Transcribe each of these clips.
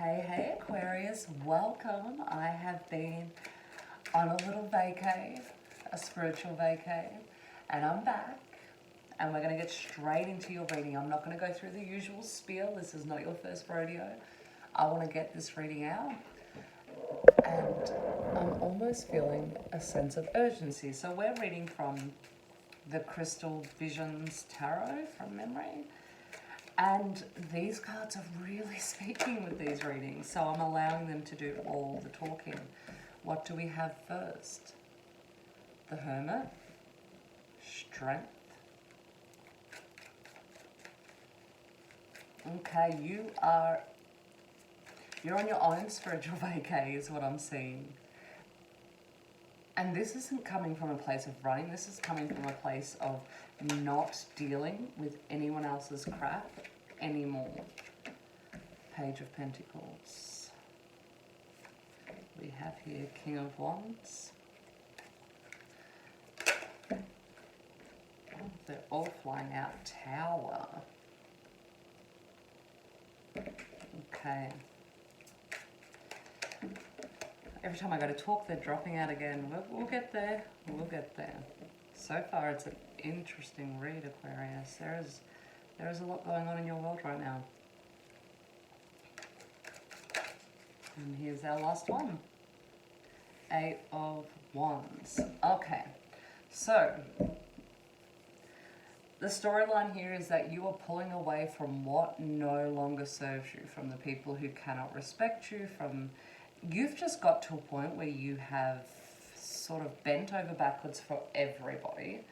Hey Aquarius, welcome. I have been on a little vacay, a spiritual vacay, and I'm back. And we're going to get straight into your reading. I'm not going to go through the usual spiel. This is not your first rodeo. I want to get this reading out. And I'm almost feeling a sense of urgency. So we're reading from the Crystal Visions Tarot from memory. And these cards are really speaking with these readings, so I'm allowing them to do all the talking. What do we have first? The Hermit, Strength. Okay, you're on your own spiritual vacay is what I'm seeing. And this isn't coming from a place of running, this is coming from a place of not dealing with anyone else's crap anymore. Page of Pentacles. We have here King of Wands. Oh, they're all flying out. Tower. Okay. Every time I go to talk, they're dropping out again. We'll get there. We'll get there. So far, it's an interesting read, Aquarius. There is a lot going on in your world right now. And here's our last one. Eight of Wands. Okay. So, the storyline here is that you are pulling away from what no longer serves you, from the people who cannot respect you, from... You've just got to a point where you have sort of bent over backwards for everybody.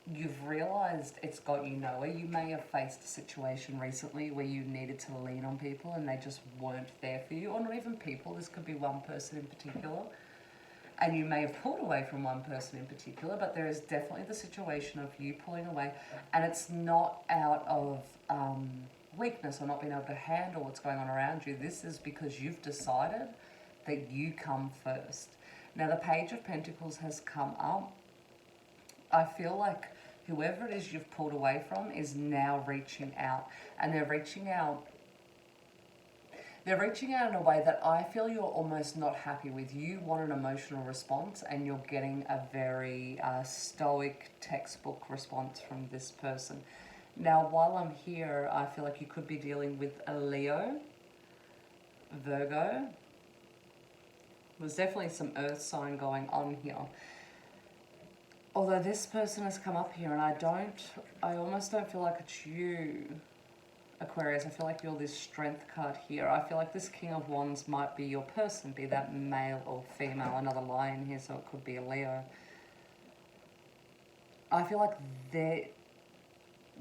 You've realized it's got you nowhere. You may have faced a situation recently where you needed to lean on people and they just weren't there for you, or not even people. This could be one person in particular. And you may have pulled away from one person in particular, but there is definitely the situation of you pulling away, and it's not out of weakness or not being able to handle what's going on around you. This is because you've decided that you come first. Now, the Page of Pentacles has come up. I feel like whoever it is you've pulled away from is now reaching out, and they're reaching out in a way that I feel you're almost not happy with. You want an emotional response, and you're getting a very stoic textbook response from this person. Now, while I'm here, I feel like you could be dealing with a Leo, Virgo. There's definitely some earth sign going on here. Although this person has come up here, and I almost don't feel like it's you, Aquarius. I feel like you're this strength card here. I feel like this King of Wands might be your person, be that male or female. Another lion here, so it could be a Leo. I feel like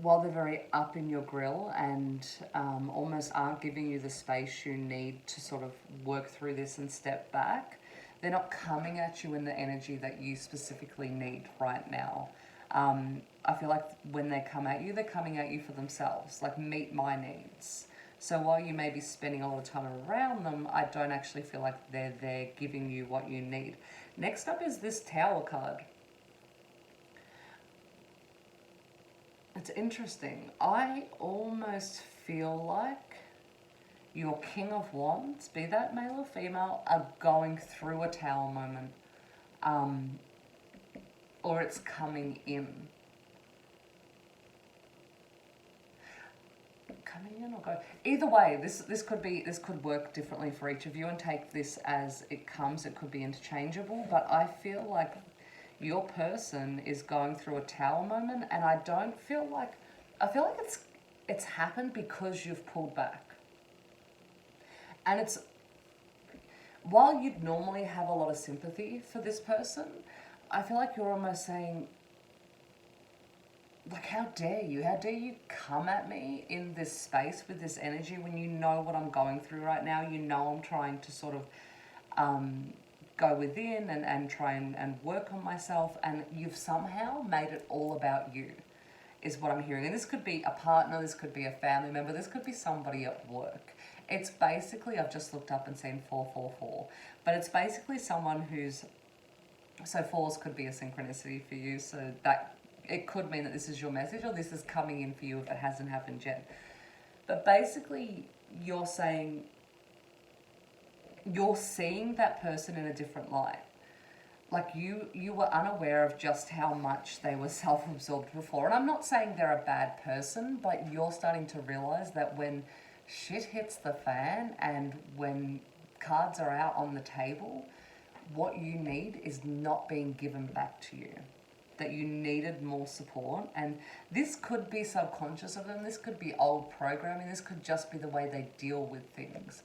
while they're very up in your grill and almost aren't giving you the space you need to sort of work through this and step back, they're not coming at you in the energy that you specifically need right now. I feel like when they come at you, they're coming at you for themselves, like meet my needs. So while you may be spending a lot of time around them, I don't actually feel like they're there giving you what you need. Next up is this Tower card. It's interesting. I almost feel like your King of Wands, be that male or female, are going through a Tower moment. Or it's coming in. Coming in or go. Either way, this could work differently for each of you, and take this as it comes. It could be interchangeable, but I feel like your person is going through a Tower moment, and I feel like it's happened because you've pulled back. And it's, while you'd normally have a lot of sympathy for this person, I feel like you're almost saying, like, how dare you? How dare you come at me in this space with this energy when you know what I'm going through right now? You know I'm trying to sort of go within and try and work on myself, and you've somehow made it all about you, is what I'm hearing. And this could be a partner, this could be a family member, this could be somebody at work. It's basically, I've just looked up and seen 444, but it's basically someone who's, so fours could be a synchronicity for you, so that it could mean that this is your message, or this is coming in for you if it hasn't happened yet. But basically, you're saying, you're seeing that person in a different light. Like you were unaware of just how much they were self-absorbed before. And I'm not saying they're a bad person, but you're starting to realize that when shit hits the fan and when cards are out on the table, what you need is not being given back to you. That you needed more support. And this could be subconscious of them, this could be old programming, this could just be the way they deal with things.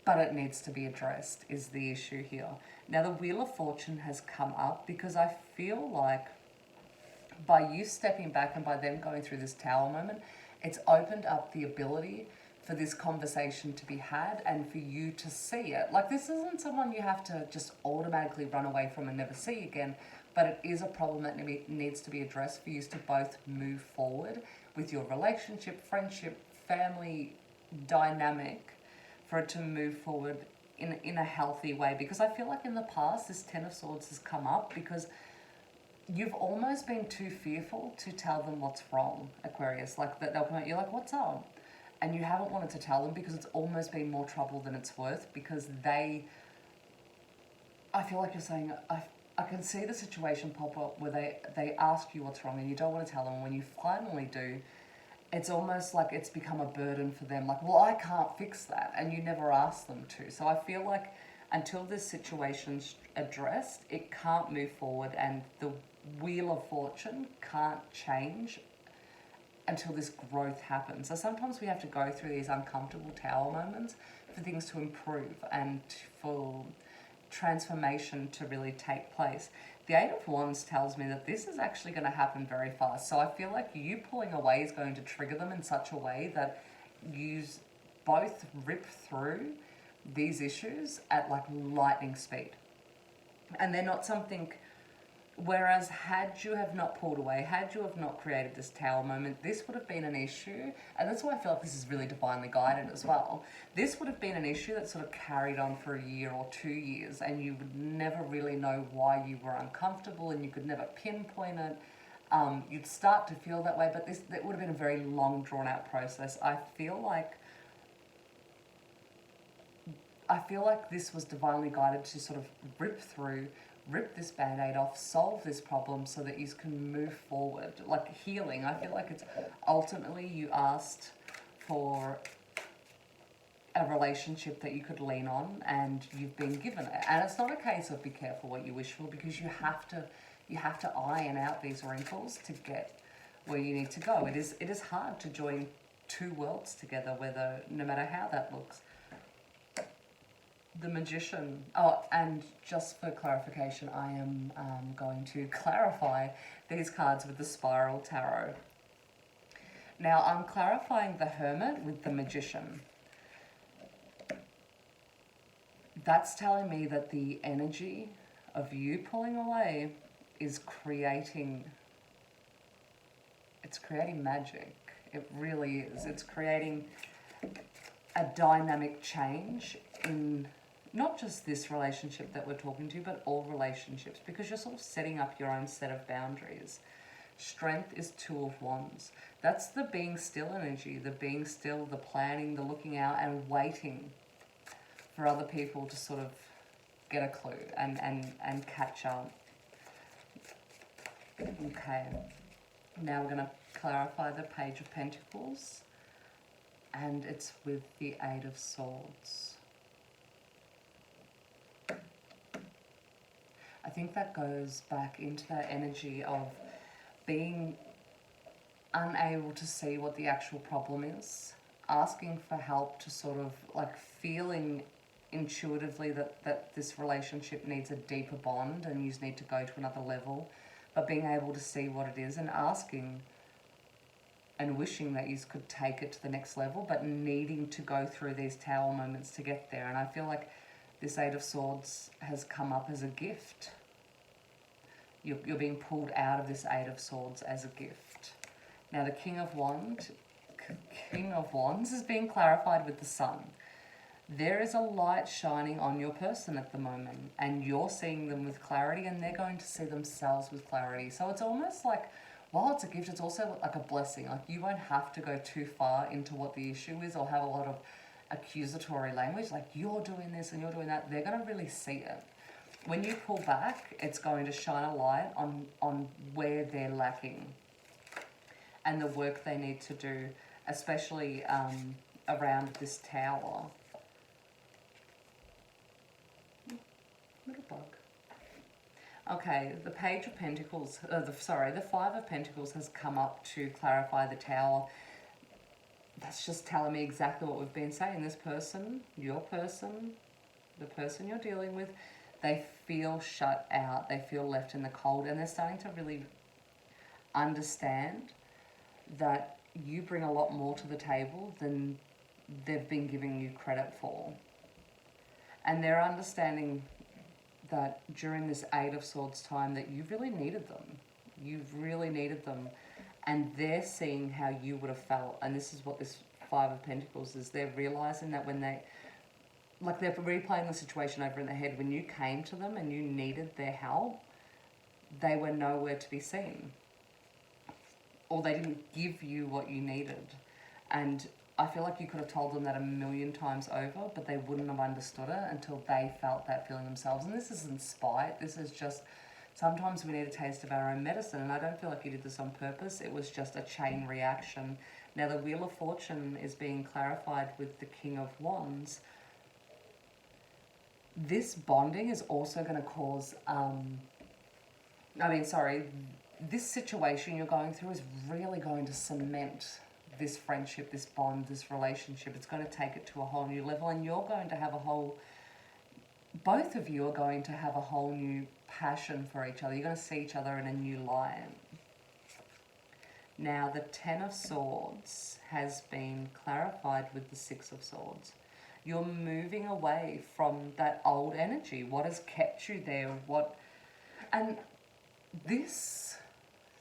But it needs to be addressed, is the issue here. Now, the Wheel of Fortune has come up because I feel like by you stepping back and by them going through this Tower moment, it's opened up the ability for this conversation to be had and for you to see it. Like, this isn't someone you have to just automatically run away from and never see again, but it is a problem that needs to be addressed for you to both move forward with your relationship, friendship, family dynamic, for it to move forward in a healthy way. Because I feel like in the past, this Ten of Swords has come up because you've almost been too fearful to tell them what's wrong, Aquarius. Like, that they'll come at you like, what's up? And you haven't wanted to tell them because it's almost been more trouble than it's worth, because I feel like you're saying, I can see the situation pop up where they ask you what's wrong and you don't want to tell them. When you finally do, it's almost like it's become a burden for them. Like, well, I can't fix that. And you never ask them to. So I feel like until this situation's addressed, it can't move forward, and the Wheel of Fortune can't change until this growth happens. So sometimes we have to go through these uncomfortable Tower moments for things to improve and for transformation to really take place. The Eight of Wands tells me that this is actually going to happen very fast. So I feel like you pulling away is going to trigger them in such a way that you both rip through these issues at like lightning speed. And they're not something... Whereas had you have not pulled away, had you have not created this Tower moment, this would have been an issue. And that's why I feel like this is really divinely guided as well. This would have been an issue that sort of carried on for a year or 2 years, and you would never really know why you were uncomfortable, and you could never pinpoint it. You'd start to feel that way, but that would have been a very long, drawn-out process. I feel like this was divinely guided to sort of rip this band-aid off, solve this problem so that you can move forward. Like healing, I feel like it's ultimately you asked for a relationship that you could lean on, and you've been given it. And it's not a case of be careful what you wish for, because you have to iron out these wrinkles to get where you need to go. It is hard to join two worlds together, no matter how that looks. The Magician. Oh, and just for clarification, I am going to clarify these cards with the Spiral Tarot. Now, I'm clarifying the Hermit with the Magician. That's telling me that the energy of you pulling away is creating magic. It really is. It's creating a dynamic change in not just this relationship that we're talking to, but all relationships, because you're sort of setting up your own set of boundaries. Strength is Two of Wands. That's the being still energy, the being still, the planning, the looking out and waiting for other people to sort of get a clue and catch up. Okay, now we're going to clarify the Page of Pentacles, and it's with the Eight of Swords. I think that goes back into that energy of being unable to see what the actual problem is, asking for help, to sort of like feeling intuitively that this relationship needs a deeper bond and you need to go to another level, but being able to see what it is and asking and wishing that you could take it to the next level, but needing to go through these Tower moments to get there. And I feel like this Eight of Swords has come up as a gift. You're being pulled out of this Eight of Swords as a gift. Now the King of Wands is being clarified with the Sun. There is a light shining on your person at the moment, and you're seeing them with clarity, and they're going to see themselves with clarity. So it's almost like, while it's a gift, it's also like a blessing. Like, you won't have to go too far into what the issue is or have a lot of accusatory language, like you're doing this and you're doing that, they're going to really see it. When you pull back, it's going to shine a light on where they're lacking and the work they need to do, especially around this tower. Little bug. Okay, the Page of Pentacles, the Five of Pentacles has come up to clarify the tower. That's just telling me exactly what we've been saying. This person, your person, the person you're dealing with, they feel shut out. They feel left in the cold, and they're starting to really understand that you bring a lot more to the table than they've been giving you credit for. And they're understanding that during this Eight of Swords time that you really needed them. You've really needed them. And they're seeing how you would have felt. And this is what this Five of Pentacles is. They're realizing that when they're replaying the situation over in their head. When you came to them and you needed their help, they were nowhere to be seen. Or they didn't give you what you needed. And I feel like you could have told them that a million times over, but they wouldn't have understood it until they felt that feeling themselves. And this isn't spite. This is just, sometimes we need a taste of our own medicine. And I don't feel like you did this on purpose. It was just a chain reaction. Now the Wheel of Fortune is being clarified with the King of Wands. This bonding is also going to cause, this situation you're going through is really going to cement this friendship, this bond, this relationship. It's going to take it to a whole new level, and you're going to have both of you are going to have a whole new passion for each other. You're going to see each other in a new light. Now, the Ten of Swords has been clarified with the Six of Swords. You're moving away from that old energy. What has kept you there? And this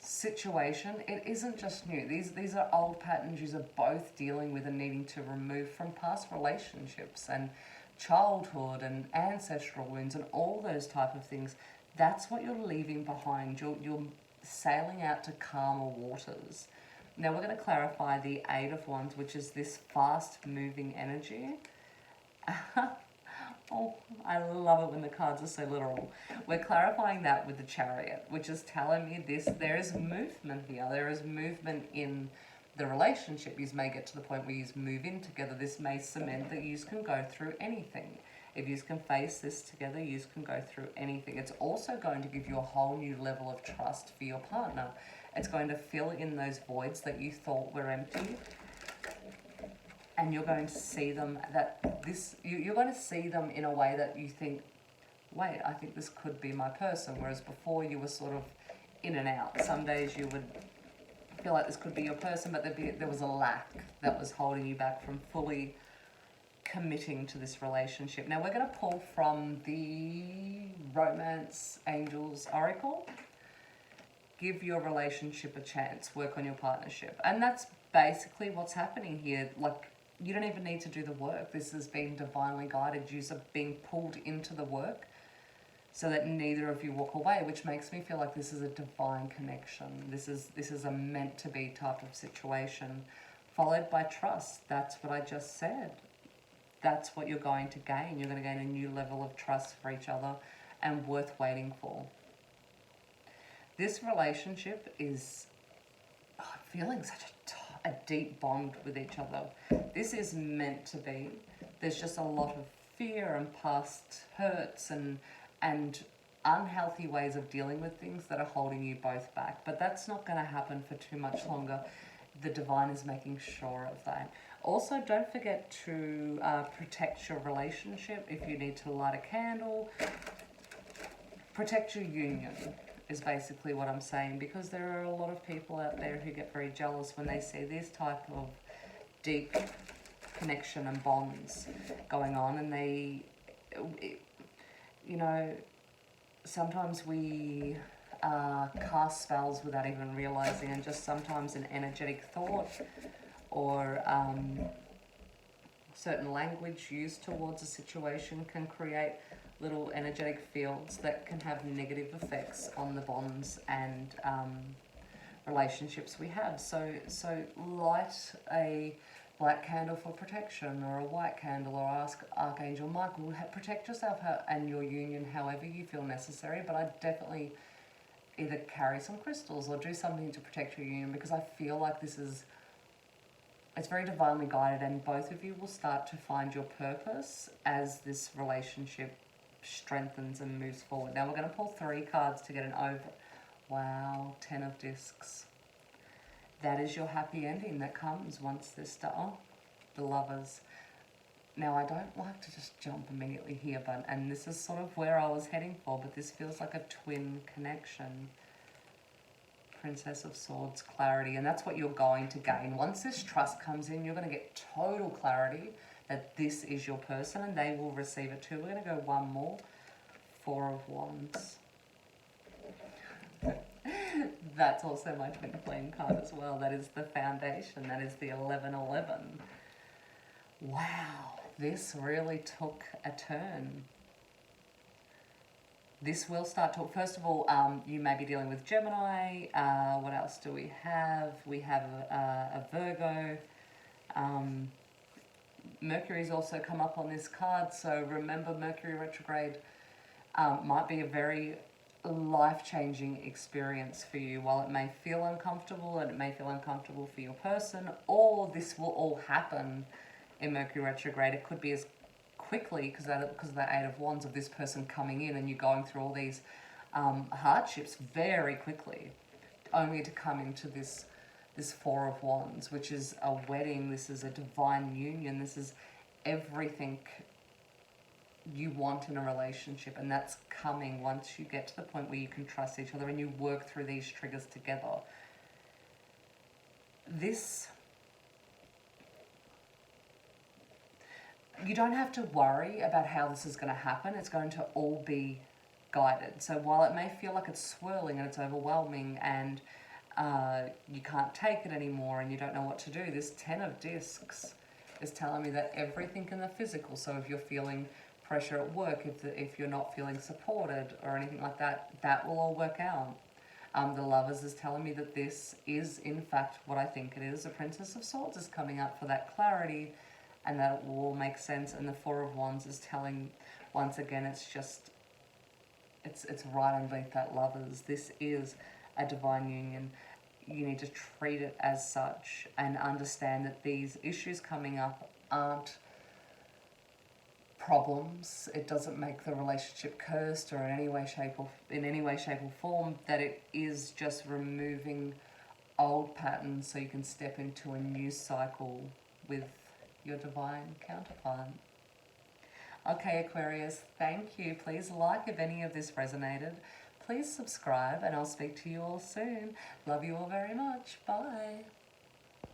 situation, it isn't just new. These are old patterns you're both dealing with and needing to remove from past relationships and childhood and ancestral wounds and all those type of things. That's what you're leaving behind. You're sailing out to calmer waters. Now we're going to clarify the Eight of Wands, which is this fast moving energy. Oh, I love it when the cards are so literal. We're clarifying that with the Chariot, which is telling me there is movement here. There is movement in the relationship. You may get to the point where you move in together. This may cement that you can go through anything. If you can face this together, you can go through anything. It's also going to give you a whole new level of trust for your partner. It's going to fill in those voids that you thought were empty. And you're going to see them you're going to see them in a way that you think, wait, I think this could be my person. Whereas before you were sort of in and out. Some days you would feel like this could be your person, but there was a lack that was holding you back from fully committing to this relationship. Now we're going to pull from the Romance Angels Oracle. Give your relationship a chance. Work on your partnership. And that's basically what's happening here. Like, you don't even need to do the work. This has been divinely guided. You're being pulled into the work so that neither of you walk away, which makes me feel like this is a divine connection. This is a meant to be type of situation, followed by trust. That's what I just said. That's what you're going to gain. You're going to gain a new level of trust for each other and worth waiting for. This relationship is feeling such a deep bond with each other. This is meant to be. There's just a lot of fear and past hurts and unhealthy ways of dealing with things that are holding you both back. But that's not going to happen for too much longer. The divine is making sure of that. Also, don't forget to protect your relationship. If you need to light a candle, protect your union is basically what I'm saying, because there are a lot of people out there who get very jealous when they see this type of deep connection and bonds going on, and sometimes we cast spells without even realizing, and just sometimes an energetic thought or certain language used towards a situation can create little energetic fields that can have negative effects on the bonds and relationships we have. So light a black candle for protection, or a white candle, or ask Archangel Michael. Protect yourself and your union however you feel necessary, but I definitely either carry some crystals or do something to protect your union, because I feel like it's very divinely guided, and both of you will start to find your purpose as this relationship strengthens and moves forward. Now we're going to pull 3 cards to get an over. Wow, 10 of discs. That is your happy ending that comes once this the Lovers. Now I don't like to just jump immediately here, and this is sort of where I was heading for, but this feels like a twin connection. Princess of Swords, clarity, and that's what you're going to gain. Once this trust comes in, you're going to get total clarity that this is your person, and they will receive it too. We're going to go one more. 4 of Wands. That's also my twin flame card as well. That is the foundation. That is the 1111. Wow, this really took a turn. This will start to, first of all, you may be dealing with Gemini. What else do we have? We have a Virgo. Mercury's also come up on this card, so remember Mercury retrograde might be a very life-changing experience for you. While it may feel uncomfortable, and it may feel uncomfortable for your person, or this will all happen in Mercury retrograde. It could be as quickly, because of the 8 of Wands, of this person coming in and you going through all these hardships very quickly, only to come into this 4 of Wands, which is a wedding. This is a divine union. This is everything you want in a relationship, and that's coming once you get to the point where you can trust each other and you work through these triggers together. You don't have to worry about how this is going to happen. It's going to all be guided. So while it may feel like it's swirling and it's overwhelming and you can't take it anymore and you don't know what to do, this 10 of discs is telling me that everything in the physical, so if you're feeling pressure at work, if you're not feeling supported or anything like that, that will all work out. The Lovers is telling me that this is in fact what I think it is. The Princess of Swords is coming up for that clarity, and that it will all make sense. And the 4 of Wands is telling, once again, it's right underneath that Lovers. This is a divine union. You need to treat it as such and understand that these issues coming up aren't problems. It doesn't make the relationship cursed or in any way, shape or form. That it is just removing old patterns so you can step into a new cycle with your divine counterpart. Okay, Aquarius, thank you. Please like if any of this resonated. Please subscribe, and I'll speak to you all soon. Love you all very much. Bye.